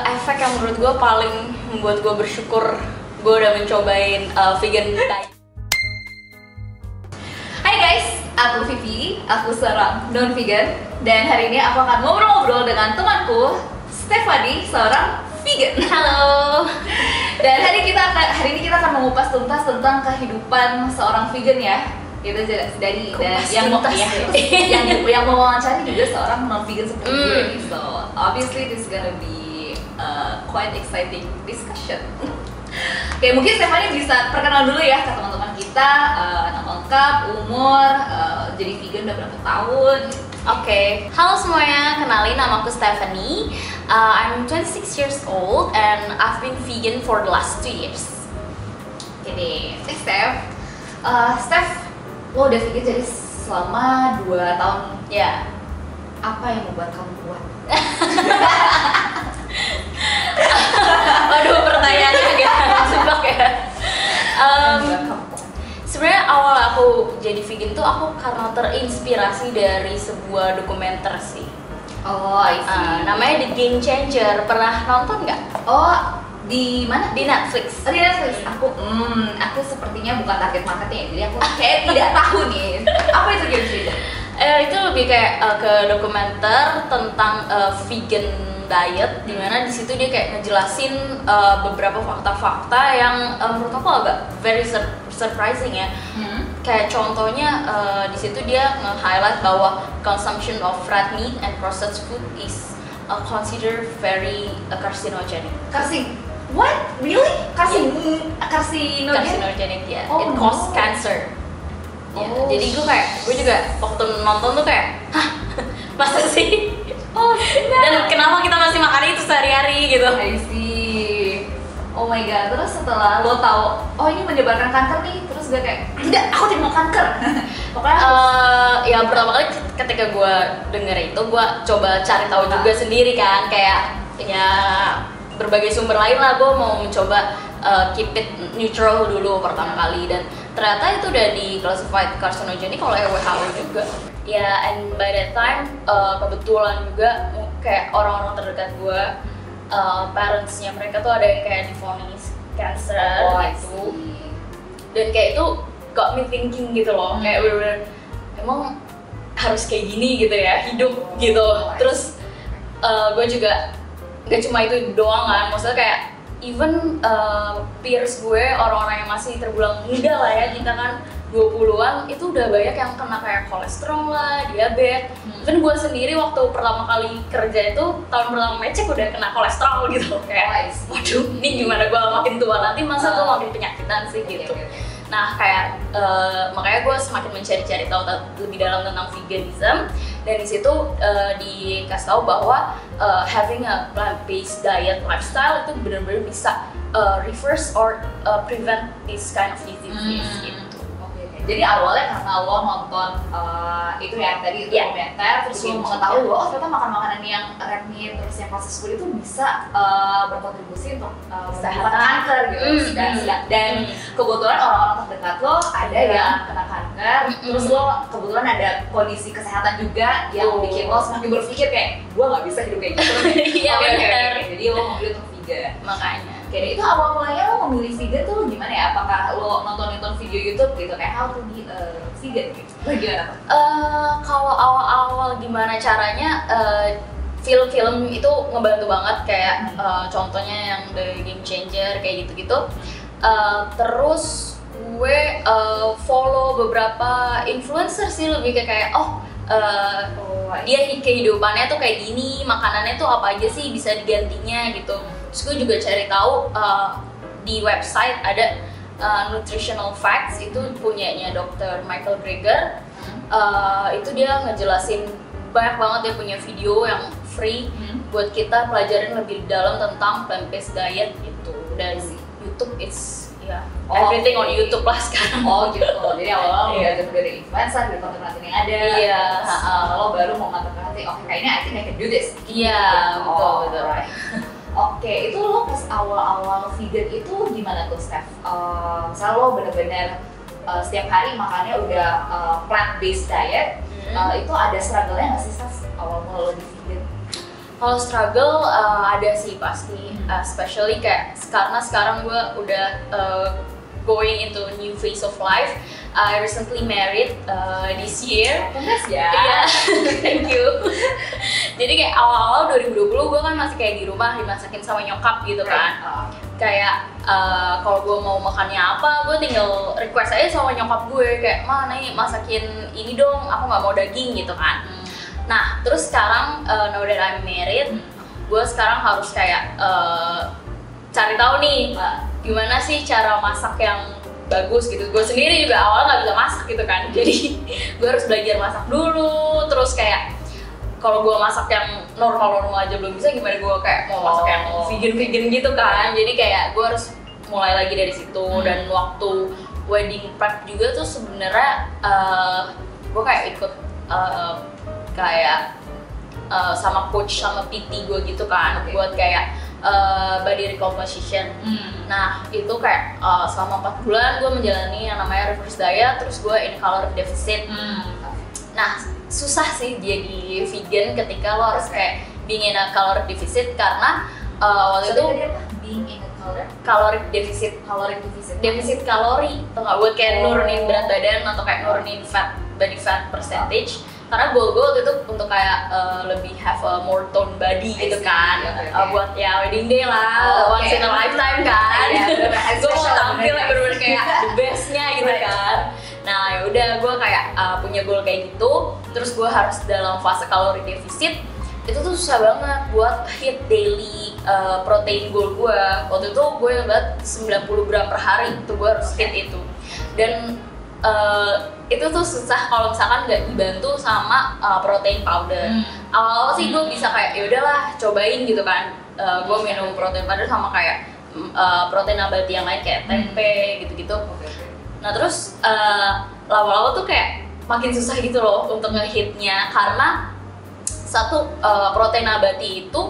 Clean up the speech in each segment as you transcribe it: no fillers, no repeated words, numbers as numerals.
efek yang menurut gue paling membuat gue bersyukur gue udah mencobain vegan diet. Hai guys, aku Vivi, aku seorang non-vegan. Dan hari ini aku akan ngobrol-ngobrol dengan temanku Stephanie, seorang vegan. Halo. Dan hari ini kita akan mengupas tuntas tentang kehidupan seorang vegan ya. Gitu dari dan yang mau yang mau wawancara juga seorang non-vegan seperti gue nih. So obviously this is gonna be quite exciting discussion. Oke, mungkin Stephanie bisa perkenalan dulu ya ke teman-teman kita, nama lengkap, umur, jadi vegan udah berapa tahun. Oke, halo semuanya, kenalin nama aku Stephanie. I'm 26 years old and I've been vegan for the last 2 years. Jadi, Steph, lo udah vegan jadi selama 2 tahun. Ya. Apa yang membuat kamu kuat? Waduh, pertanyaannya agak sumpah ya. Sebenarnya awal aku jadi vegan tuh aku karena terinspirasi dari sebuah dokumenter sih. Oh, I see. Namanya The Game Changer. Pernah nonton nggak? Oh, di mana? Di Netflix. Oh, di Netflix. Aku sepertinya bukan target marketnya, jadi aku kayak tidak tahu nih. Apa itu Game Changer? Itu lebih kayak ke dokumenter tentang vegan diet, dimana di situ dia kayak ngejelasin beberapa fakta-fakta yang menurut aku agak very surprising ya. Kayak contohnya di situ dia nge-highlight bahwa consumption of red meat and processed food is considered very carcinogenic. What? Really? Carcinogenic? Ya. Oh, It causes cancer. Ya, Oh. jadi gue juga waktu nonton tuh kayak, hah, masa sih? Oh, Dan kenapa kita masih makan itu sehari-hari gitu? I see. Oh my god, terus setelah lo tahu, oh ini menyebarkan kanker nih, terus gue kayak, tidak, aku tidak mau kanker. Pokoknya ya pertama kali ketika gue denger itu, gue coba cari tahu juga sendiri kan, kayak ya berbagai sumber lain lah. Gue mau mencoba keep it neutral dulu pertama kali, dan ternyata itu udah di classified carcinogenic oleh WHO juga. Ya, and by that time kebetulan juga kayak orang-orang terdekat gue, parentsnya mereka tuh ada yang kayak divonis cancer gitu. Dan kayak itu got me thinking gitu loh, kayak bener-bener emang harus kayak gini gitu ya hidup gitu. Terus gue juga gak cuma itu doang kan, maksudnya kayak even peers gue, orang-orang yang masih terbilang muda lah ya, kita kan 20-an, itu udah banyak yang kena kayak kolesterol lah, diabetes. Even gue sendiri waktu pertama kali kerja itu, tahun pertama mecek udah kena kolesterol gitu. Kayak, waduh, ini gimana gue makin tua nanti, masa gue makin penyakitan sih gitu. Nah kayak, makanya gue semakin mencari-cari tahu lebih dalam tentang veganism. Dan di situ dikasih tahu bahwa having a plant-based diet lifestyle itu benar-benar bisa reverse or prevent this kind of disease gitu. Jadi awalnya karena lo nonton itu ya tadi itu dokumenter, terus lo mengetahui bahwa ternyata makan makanan yang red meat terus yang processed food itu bisa berkontribusi untuk menyebabkan kanker gitu. Dan kebetulan orang-orang terdekat lo ada yang kena kanker, terus lo kebetulan ada kondisi kesehatan juga yang bikin lo semakin berpikir kayak gue nggak bisa hidup kayak gitu. Iya benar. Jadi lo memilih untuk vegan. Makanya. Oke, itu awal mulanya lo memilih vegan tuh gimana ya? Apakah lo nonton video YouTube gitu kayak how to be vegan gitu? Gimana? Kalau awal-awal gimana caranya? Film-film itu ngebantu banget kayak contohnya yang The Game Changer kayak gitu-gitu. Terus gue follow beberapa influencer sih, lebih kayak dia kehidupannya tuh kayak gini, makanannya tuh apa aja sih bisa digantinya gitu. Terus gue juga cari tahu di website ada nutritional facts, itu punyanya Dr. Michael Greger. Itu dia ngejelasin banyak banget, dia punya video yang free buat kita pelajarin lebih dalam tentang plant-based diet gitu. Dari YouTube everything on YouTube lah sekarang. Oh gitu. Jadi awal-awal belajar dari influencer, dari konten-konten yang ada. Iya. Lo baru mau ngerti, oke kayaknya I think I can do this. Iya, betul. Right. Oke, itu lo pas awal-awal vegan itu gimana tuh, Steph? Misalnya lo bener-bener setiap hari makannya udah plant-based diet, itu ada struggle-nya nggak sih, Steph, awal-awal lo di vegan? Kalau struggle ada sih pasti, especially kayak karena sekarang gue udah going into a new phase of life. I recently married this year. Congrats ya. Iya, thank you. Jadi kayak awal-awal 2020 gue kan masih kayak di rumah dimasakin sama nyokap gitu kan. Kayak kalau gue mau makannya apa, gue tinggal request aja sama nyokap gue kayak, "Ma, nih masakin ini dong, aku nggak mau daging," gitu kan. Nah, terus sekarang now that I'm married, gue sekarang harus kayak cari tahu nih gimana sih cara masak yang bagus gitu. Gue sendiri juga awalnya nggak bisa masak gitu kan, jadi gue harus belajar masak dulu. Terus kayak kalau gue masak yang normal-normal aja belum bisa, gimana gue kayak mau masak yang vegan gitu kan. Jadi kayak gue harus mulai lagi dari situ. Dan waktu wedding prep juga tuh sebenarnya gue kayak ikut kayak sama coach sama PT gue gitu kan, buat kayak body recomposition. Nah itu kayak selama 4 bulan gue menjalani yang namanya reverse diet, terus gue in caloric deficit. Nah susah sih jadi vegan ketika lo harus kayak being in a caloric deficit, karena waktu itu being in a caloric deficit kalori, atau nggak, buat kayak nurunin berat badan atau kayak nurunin body fat percentage. Karena goal gue waktu itu untuk kayak lebih have a more toned body gitu kan, buat ya wedding day lah, once in a lifetime kan. Gue mau tampil yang bener-bener kayak the bestnya gitu kan. Nah yaudah gue kayak punya goal kayak gitu, terus gue harus dalam fase kalori defisit. Itu tuh susah banget buat hit daily protein goal gue. Waktu itu gue banget 90 gram per hari, itu gue harus hit itu. Dan itu tuh susah kalau misalkan nggak dibantu sama protein powder. Awal-awal sih gue bisa kayak yaudahlah cobain gitu kan, gue minum protein powder sama kayak protein nabati yang lain kayak tempe gitu-gitu. Nah terus lama-lama tuh kayak makin susah gitu loh untuk ngehitnya, karena satu protein nabati itu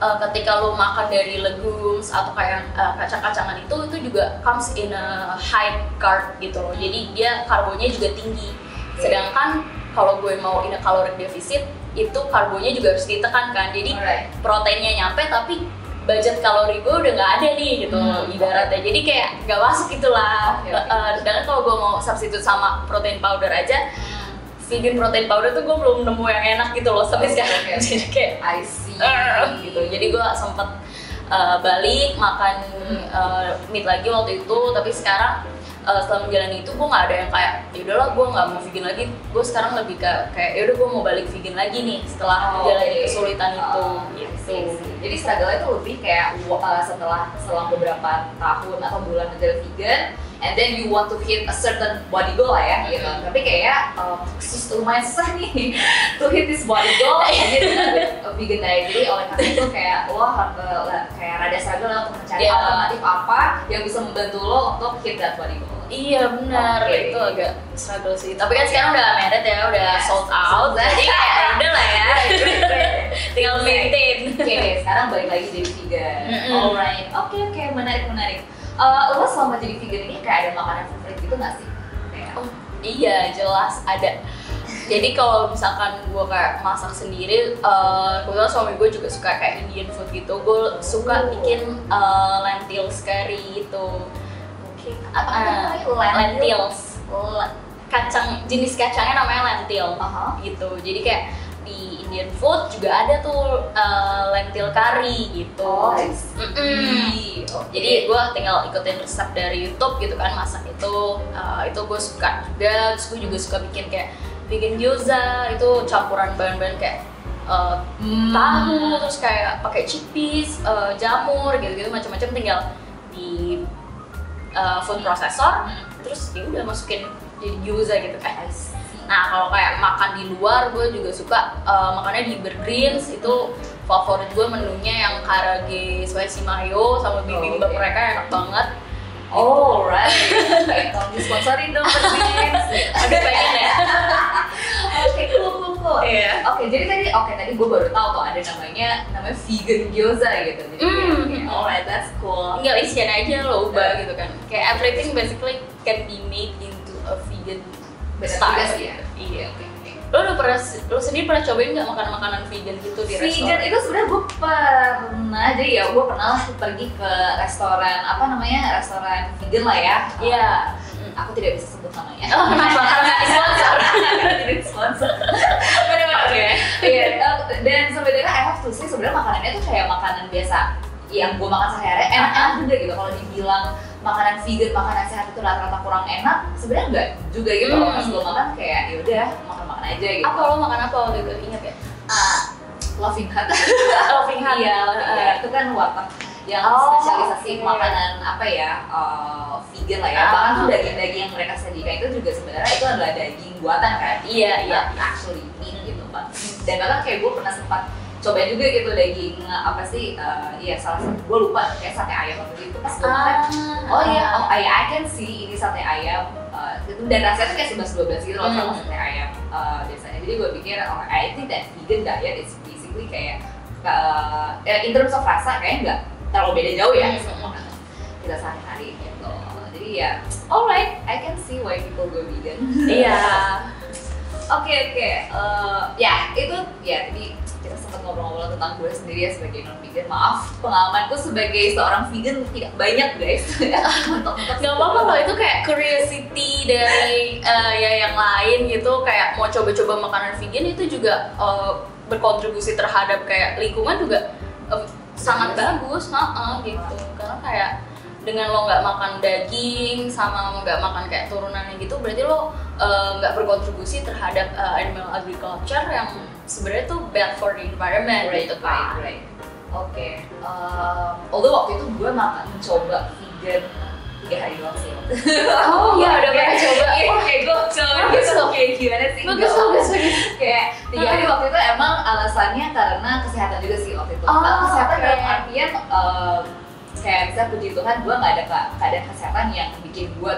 ketika lo makan dari legumes atau kayak kacang-kacangan itu juga comes in a high carb gitu loh, jadi dia karbonnya juga tinggi. Sedangkan kalau gue mau in a caloric deficit itu karbonnya juga harus ditekan kan, jadi proteinnya nyampe tapi budget kalori gue udah nggak ada nih gitu ibaratnya, jadi kayak nggak masuk gitulah. Sedangkan kalau gue mau substitute sama protein powder aja, vegan protein powder tuh gue belum nemu yang enak gitu loh sampai sekarang. Jadi kayak I see gitu. Jadi gue sempet balik makan meat lagi waktu itu, tapi sekarang setelah menjalani itu gue nggak ada yang kayak yaudahlah gue nggak mau vegan lagi. Gue sekarang lebih kayak yaudah gue mau balik vegan lagi nih setelah menjalani kesulitan itu gitu. Jadi struggle itu lebih kayak setelah selang beberapa tahun atau bulan menjadi vegan, and then you want to hit a certain body goal lah ya gitu. Tapi kayak lumayan susah nih to hit this body goal with a vegan diet. Jadi oleh karena itu kayak lo kayak rada struggle untuk mencari alternatif apa yang bisa membantu lo untuk hit that body goal. Iya benar, itu agak struggle sih. Tapi kan sekarang udah married ya, udah sold out. Jadi kayak udah lah ya, tinggal maintain. Oke, sekarang balik lagi jadi vegan. Alright, oke, menarik. Lo selama jadi vegan ini kayak ada makanan favorit gitu nggak sih? Oh iya, jelas ada. Jadi kalau misalkan gue kayak masak sendiri, kebetulan suami gue juga suka kayak Indian food gitu. Gue suka bikin lentils curry gitu. Lentils, jenis kacangnya namanya lentil gitu. Jadi kayak di Indian food juga ada tuh lentil curry gitu. Jadi gue tinggal ikutin resep dari YouTube gitu kan, masak itu gue suka juga. Terus gue juga suka bikin kayak vegan gyoza, itu campuran bahan-bahan kayak tahu, terus kayak pakai chickpeas, jamur gitu-gitu macam-macam, tinggal di food processor, terus ya udah masukin jadi gyoza gitu kan. Nah kalau kayak makan di luar, gue juga suka makannya di Burger Greens. Itu favorit gue menunya yang karage spicy mayo sama bibimbap mereka enak banget. Alright, tolong disponsorin dong Burger Greens. Aduh pengen ya. Oke, cool. Oke, jadi tadi gue baru tahu tuh ada namanya vegan gyoza gitu. Jadi alright, that's cool. Tinggal isian aja lo ubah gitu kan. Kayak everything basically can be made into a vegan style sih ya. Iya. Lo sendiri pernah cobain nggak makanan vegan gitu di Vegan restoran? itu sebenarnya gue pernah, jadi ya gue pernah lah pergi ke restoran apa namanya, restoran vegan lah ya. Iya. Aku tidak bisa sebut namanya. Oh, kenapa? Karena sponsor. Tidak sponsor. Benar-benar. Oke. Iya. Dan sebenarnya I have to say sebenarnya makanannya tuh kayak makanan biasa yang gue makan sehari-hari, enak-enak juga gitu. Kalau dibilang makanan vegan, makanan sehat itu rata-rata kurang enak, sebenarnya enggak juga gitu. Pas gue makan kayak yaudah makan-makan aja gitu. Apa lo makan apa waktu itu? Ingat ya? Loving Hut. Loving Hut. Iya, itu kan warteg yang spesialisasi makanan apa ya, vegan lah ya. Bahkan tuh daging-daging yang mereka sediakan itu juga sebenarnya itu adalah daging buatan kan. Iya. Actually meat gitu Pak. Dan bahkan kayak gue pernah sempat cobain juga gitu daging apa sih, iya salah satu gue lupa kayak sate ayam waktu itu pas gue makan. I can see ini sate ayam gitu, dan rasanya tuh kayak 11-12 gitu loh sama sate ayam biasanya. Jadi gue pikir I think that vegan diet is basically kayak in terms of rasa kayaknya nggak terlalu beda jauh ya sama makanan kita sehari-hari gitu. Jadi ya alright, I can see why people go vegan. Iya. Oke. Ya itu ya tadi kita sempat ngobrol-ngobrol tentang gue sendiri ya sebagai non vegan. Maaf, pengalamanku sebagai seorang vegan tidak banyak guys. Gak apa-apa loh, itu kayak curiosity dari ya yang lain gitu, kayak mau coba-coba makanan vegan itu juga berkontribusi terhadap kayak lingkungan juga sangat bagus, gitu. Karena kayak dengan lo nggak makan daging sama nggak makan kayak turunannya gitu, berarti lo nggak berkontribusi terhadap animal agriculture yang sebenarnya tuh bad for the environment gitu kan. Right. Oke. Although waktu itu gue mencoba vegan 3 hari doang sih. Oh iya, udah pernah coba. Iya, kayak gue coba gitu kayak gimana sih? Bagus. Kayak 3 hari waktu itu emang alasannya karena kesehatan juga sih waktu itu. Kesehatan dalam artian kayak bisa puji Tuhan gue nggak ada keadaan kesehatan yang bikin gue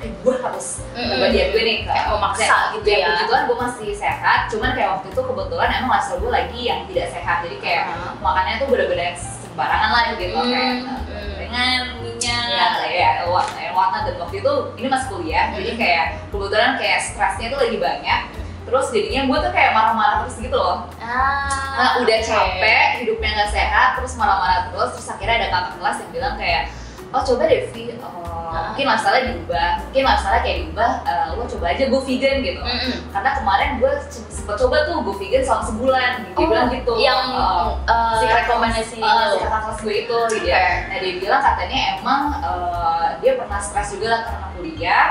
gue harus ubah diet gue nih kayak memaksa gitu ya. Puji Tuhan gue masih sehat, cuman kayak waktu itu kebetulan emang lifestyle gue lagi yang tidak sehat, jadi kayak makannya tuh bener-bener sembarangan lah gitu, kayak gorengan, minyak, ya whatnot. Dan waktu itu ini masih kuliah, jadi kayak kebetulan kayak stresnya tuh lagi banyak. Terus jadinya gue tuh kayak marah-marah terus gitu loh. Udah capek, hidupnya nggak sehat, terus marah-marah terus akhirnya ada kakak kelas yang bilang kayak, oh coba deh Vi, mungkin masalahnya diubah, lo coba aja go vegan gitu. Karena kemarin gue sempet coba tuh go vegan selama sebulan, dia bilang gitu. Yang si rekomendasi si kakak kelas gue itu gitu ya. Nah dia bilang katanya emang dia pernah stres juga lah karena kuliah,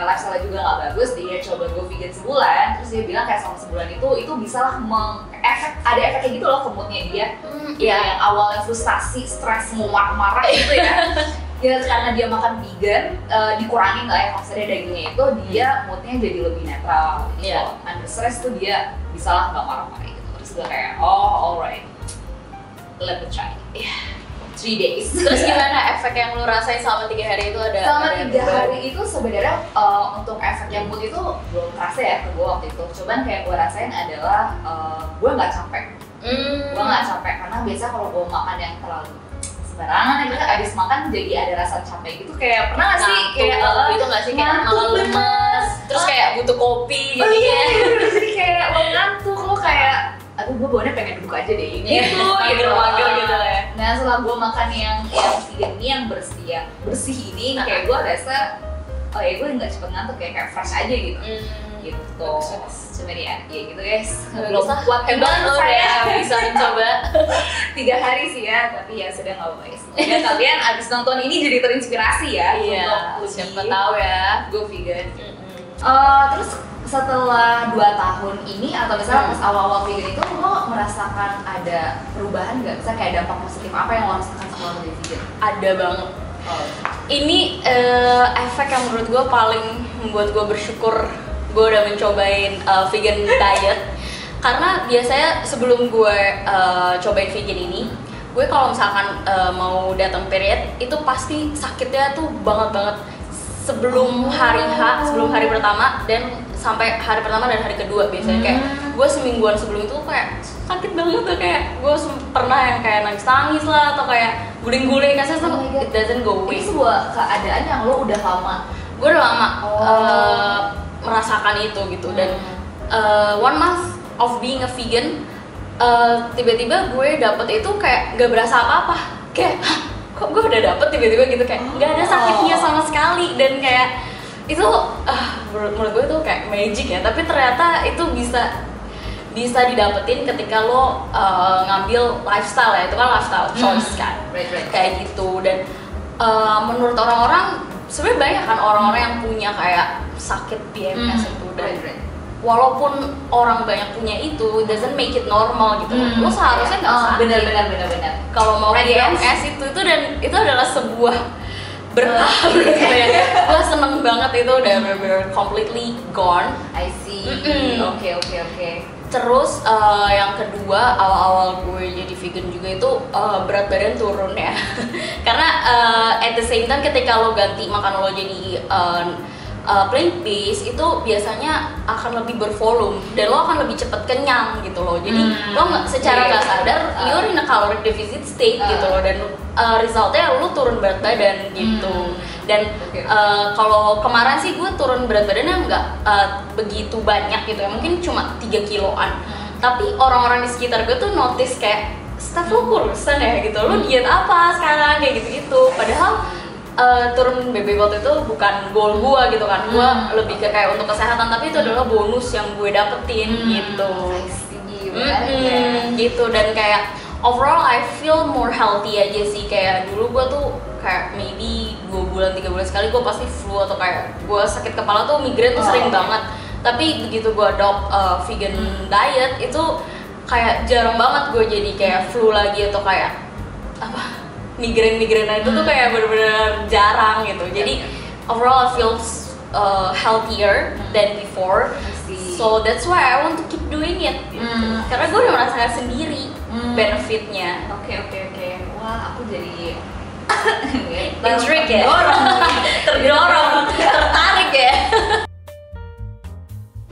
lifestyle juga nggak bagus, dia coba go vegan sebulan, terus dia bilang kayak selama sebulan itu bisa lah ada efeknya gitu loh ke moodnya dia. Yang awalnya frustasi, stres, mau marah-marah gitu ya. Ya karena dia makan vegan, dikurangin lah ya maksudnya dagingnya itu, dia moodnya jadi lebih netral gitu. Under stress tuh dia bisa lah nggak marah-marah gitu. Terus gue kayak, oh alright, let me try. 3 days. Terus gimana efek yang lu rasain selama 3 hari itu ada? Selama 3 hari itu sebenarnya untuk efek yang mood itu belum terasa ya ke gue waktu itu. Cuman kayak gue rasain adalah gue nggak capek. Gue nggak capek karena biasa kalau gue makan yang terlalu sembarangan aja, abis makan jadi ada rasa capek gitu. Kayak pernah nggak sih kayak itu nggak sih kayak malah lemas, terus kayak butuh kopi jadi jadi kayak lo ngantuk, lo kayak aduh gue bawaannya pengen duduk aja deh ini gitu gitu ya. Nah setelah gue makan yang vegan ini yang bersih ini kayak gue rasa oh ya gue nggak cepet ngantuk kayak fresh aja gitu. Gitu. Cuman ya gitu guys. Belum kuat hebat lo ya bisa mencoba 3 hari sih ya, tapi ya sudah nggak apa-apa ya. Semoga kalian abis nonton ini jadi terinspirasi ya untuk siapa tahu ya go vegan. Terus setelah 2 tahun ini atau misalnya pas awal-awal vegan itu lo merasakan ada perubahan nggak? Misalnya kayak dampak positif apa yang lo rasakan setelah menjadi vegan? Ada banget. Ini efek yang menurut gue paling membuat gue bersyukur gue udah mencobain vegan diet. Karena biasanya sebelum gue cobain vegan ini, gue kalau misalkan mau datang period itu pasti sakitnya tuh banget sebelum hari pertama dan sampai hari pertama dan hari kedua biasanya. Kayak gue semingguan sebelum itu kayak sakit banget tuh, kayak gue pernah yang kayak nangis lah atau kayak guling-guling kasar tuh it doesn't go away. Itu sebuah keadaan yang lo udah lama. Gue udah lama merasakan itu gitu dan 1 month of being a vegan, tiba-tiba gue dapet itu kayak gak berasa apa-apa, kayak kok gue udah dapet tiba-tiba gitu, kayak nggak ada sakitnya sama sekali, dan kayak itu menurut gue tuh kayak magic ya. Tapi ternyata itu bisa didapetin ketika lo ngambil lifestyle ya, itu kan lifestyle choice kan, kayak gitu. Dan menurut orang-orang sebenarnya banyak kan orang-orang yang punya kayak sakit PMS itu, dan walaupun orang banyak punya itu, doesn't make it normal gitu. Lo seharusnya nggak sakit. Benar. Kalau mau PMS itu dan itu adalah sebuah berkah gitu ya. Gue seneng banget itu udah bener-bener completely gone. I see. Oke. Terus yang kedua, awal-awal gue jadi vegan juga itu berat badan turun ya. Karena at the same time ketika lo ganti makan lo jadi plant based, itu biasanya akan lebih bervolume dan lo akan lebih cepet kenyang gitu loh. Jadi lo secara nggak sadar you're in a caloric deficit state gitu loh, dan resultnya lo turun berat badan gitu. Dan kalau kemarin sih gue turun berat badannya nggak begitu banyak gitu ya, mungkin cuma 3 kiloan. Tapi orang-orang di sekitar gue tuh notice kayak, Steph lo kurusan ya gitu, lo diet apa sekarang kayak gitu-gitu. Padahal turun BB waktu itu bukan goal gue gitu kan, gue lebih ke kayak untuk kesehatan, tapi itu adalah bonus yang gue dapetin gitu. Gitu. Dan kayak overall I feel more healthy aja sih. Kayak dulu gue tuh kayak maybe 2 bulan 3 bulan sekali gue pasti flu, atau kayak gue sakit kepala tuh, migrain tuh sering banget. Tapi begitu gue adopt vegan diet itu kayak jarang banget gue jadi kayak flu lagi, atau kayak apa, migrain itu tuh kayak bener-bener jarang gitu. Jadi overall I feel healthier than before. So that's why I want to keep doing it gitu. Karena gue udah merasakan sendiri benefitnya. Oke. Wah, aku jadi intrigued ya, terdorong, tertarik ya.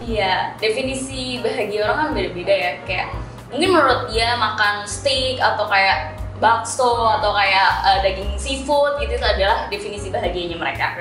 Iya, definisi bahagia orang kan beda-beda ya. Kayak mungkin menurut dia makan steak atau kayak bakso atau kayak daging seafood gitu, itu adalah definisi bahagianya mereka.